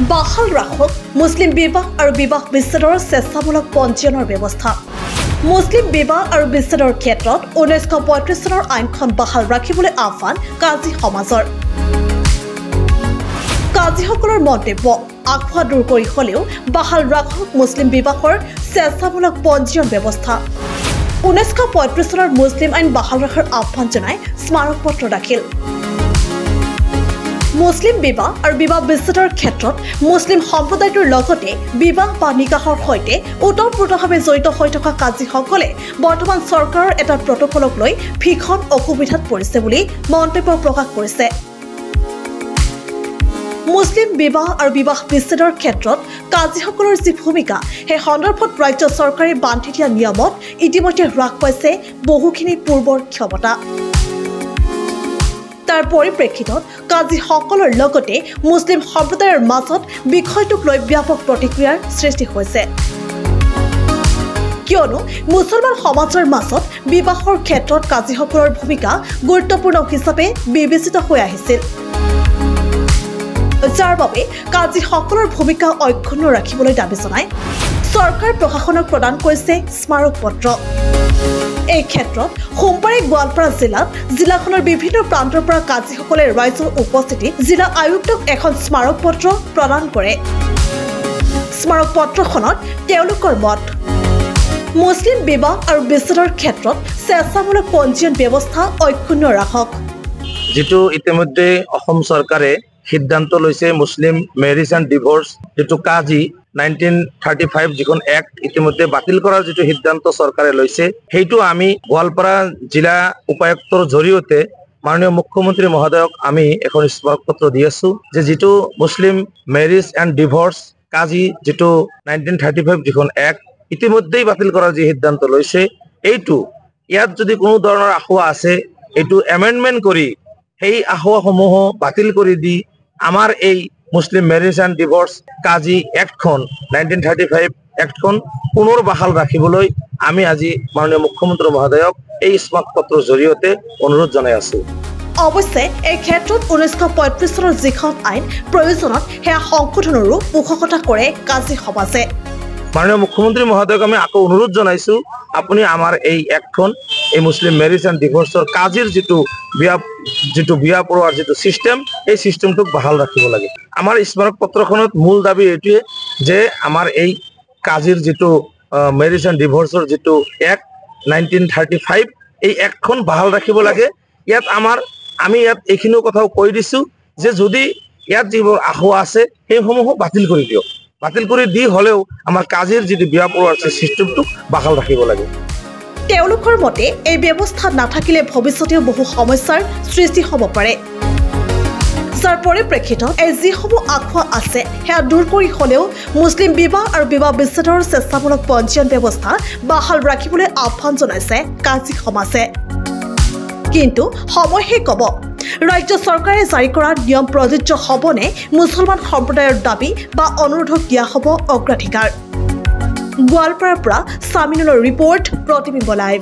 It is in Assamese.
বাহাল ৰাখক মুছলিম বিবাহ আৰু বিবাহ বিচ্ছেদৰ স্বেচ্ছামূলক পঞ্জীয়নৰ ব্যৱস্থা। মুছলিম বিবাহ আৰু বিচ্ছেদৰ ক্ষেত্ৰত 1935 চনৰ আইনখন বাহাল ৰাখিবলৈ আহ্বান কাজী সমাজৰ। কাজীসকলৰ মন্তব্য আখোৱা দূৰ কৰি হলেও বাহাল ৰাখক মুছলিম বিবাহৰ স্বেচ্ছামূলক পঞ্জীয়ন ব্যৱস্থা। 1935 চনৰ মুছলিম আইন বাহাল ৰখাৰ আহ্বান জনাই স্মাৰক পত্ৰ দাখিল। মুছলিম বিবাহ আৰু বিবাহ বিচ্ছেদৰ ক্ষেত্ৰত মুছলিম সম্প্ৰদায়টোৰ লগতে বিবাহ বা নিকাহৰ সৈতে ওতঃপ্ৰোতভাৱে জড়িত হৈ থকা কাজীসকলে বৰ্তমান চৰকাৰৰ এটা প্ৰটকলক লৈ ভীষণ অসুবিধাত পৰিছে বুলি মন্তব্য প্ৰকাশ কৰিছে। মুছলিম বিবাহ আৰু বিবাহ বিচ্ছেদৰ ক্ষেত্ৰত কাজীসকলৰ যি ভূমিকা সেই সন্দৰ্ভত ৰাজ্য চৰকাৰে বান্ধি দিয়া নিয়মত ইতিমধ্যে হ্ৰাস পাইছে বহুখিনি পূৰ্বৰ ক্ষমতা। তাৰ পৰিপ্ৰেক্ষিতত কাজীসকলৰ লগতে মুছলিম সম্প্ৰদায়ৰ মাজত বিষয়টোক লৈ ব্যাপক প্ৰতিক্ৰিয়াৰ সৃষ্টি হৈছে। কিয়নো মুছলমান সমাজৰ মাজত বিবাহৰ ক্ষেত্ৰত কাজীসকলৰ ভূমিকা গুৰুত্বপূৰ্ণ হিচাপে বিবেচিত হৈ আহিছিল, যাৰ বাবে কাজীসকলৰ ভূমিকা অক্ষুণ্ণ ৰাখিবলৈ দাবী জনাই চৰকাৰ প্ৰশাসনক প্ৰদান কৰিছে স্মাৰক পত্ৰ। এই ক্ষেত্ৰত সোমবাৰে গোৱালপাৰা জিলাত জিলাখনৰ বিভিন্ন প্ৰান্তৰ পৰা কাজীসকলে ৰাইজৰ উপস্থিতিত জিলা আয়ুক্তক এখন স্মাৰক পত্ৰ প্ৰদান কৰে। স্মাৰক পত্ৰখনত তেওঁলোকৰ মত, মুছলিম বিবাহ আৰু বিচ্ছেদৰ ক্ষেত্ৰত স্বেচ্ছামূলক পঞ্জীয়ন ব্যৱস্থা অক্ষুণ্ণ ৰাখক। যিটো ইতিমধ্যে অসম চৰকাৰে সিদ্ধান্ত লৈছে মুছলিম মেৰিজ এণ্ড ডিভোৰ্চ যিটো কাজী 1935 যিখন এক্ট ইতিমধ্যে বাতিল কৰাৰ যিটো সিদ্ধান্ত চৰকাৰে লৈছে, সেইটো আমি গোৱালপাৰা জিলা উপায়ুক্তৰ জৰিয়তে মাননীয় মুখ্যমন্ত্ৰী মহোদয়ক আমি এখন স্মাৰক পত্ৰ দি আছো যে যিটো মুছলিম মেৰিজ এণ্ড ডিভোৰ্চ কাজী যিটো 1935 যিখন এক্ট ইতিমধ্যেই বাতিল কৰাৰ যি সিদ্ধান্ত লৈছে, এইটো ইয়াত যদি কোনো ধৰণৰ আখোৱা আছে এইটো এমেণ্ডমেণ্ট কৰি সেই আখোৱাসমূহ বাতিল কৰি দি আমাৰ এই মুছলিম মেৰিজ এণ্ড ডিভোৰ্চ কাজী এক্টখন 1935 এক্টখন পুনৰ বাহাল ৰাখিবলৈ আমি আজি মাননীয় মুখ্যমন্ত্ৰী মহোদয়ক এই স্মাৰক পত্ৰৰ জৰিয়তে অনুৰোধ জনাই আছো। অৱশ্যে এই ক্ষেত্ৰত 1935 চনৰ যিখন আইন প্ৰয়োজনত সেয়া সংশোধনৰো পোষকতা কৰে কাজী সমাজে। মাননীয় মুখ্যমন্ত্ৰী মহোদয়ক আমি আকৌ অনুৰোধ জনাইছো, আপুনি আমাৰ এই এক্টখন এই মুছলিম মেৰিজ এণ্ড ডিভোৰ্চৰ কাজীৰ যিটো বিয়া পৰোৱাৰ যিটো চিষ্টেম, এই চিষ্টেমটোক বাহাল ৰাখিব লাগে। আমাৰ স্মাৰক পত্ৰখনত মূল দাবী এইটোৱে যে আমাৰ এই কাজীৰ যিটো মেৰিজ এণ্ড ডিভোৰ্চৰ যিটো এক্ট 1935 এই এক্টখন বাহাল ৰাখিব লাগে। ইয়াত আমি ইয়াত এইখিনিও কথাও কৈ দিছো যে যদি ইয়াত যিবোৰ আখোৱা আছে সেইসমূহো বাতিল কৰি দিয়ক। বাতিল কৰি দি হলেও আমাৰ কাজীৰ যিটো বিয়া পৰোৱাৰ চিষ্টেমটোক বাহাল ৰাখিব লাগে। তেওঁলোকৰ মতে এই ব্যৱস্থা নাথাকিলে ভৱিষ্যতেও বহু সমস্যাৰ সৃষ্টি হ'ব পাৰে, যাৰ পৰিপ্ৰেক্ষিতত এই যিসমূহ আখোৱা আছে সেয়া দূৰ কৰি হলেও মুছলিম বিবাহ আৰু বিবাহ বিচ্ছেদৰ স্বেচ্ছামূলক পঞ্জীয়ন ব্যৱস্থা বাহাল ৰাখিবলৈ আহ্বান জনাইছে কাজী সমাজে। কিন্তু সময়হে ক'ব ৰাজ্য চৰকাৰে জাৰি কৰা নিয়ম প্ৰযোজ্য হ'বনে মুছলমান সম্প্ৰদায়ৰ দাবী বা অনুৰোধক দিয়া হ'ব অগ্ৰাধিকাৰ। গোৱালপাৰাৰ পৰা সামিনুলৰ ৰিপৰ্ট, প্ৰতিবিম্ব লাইভ।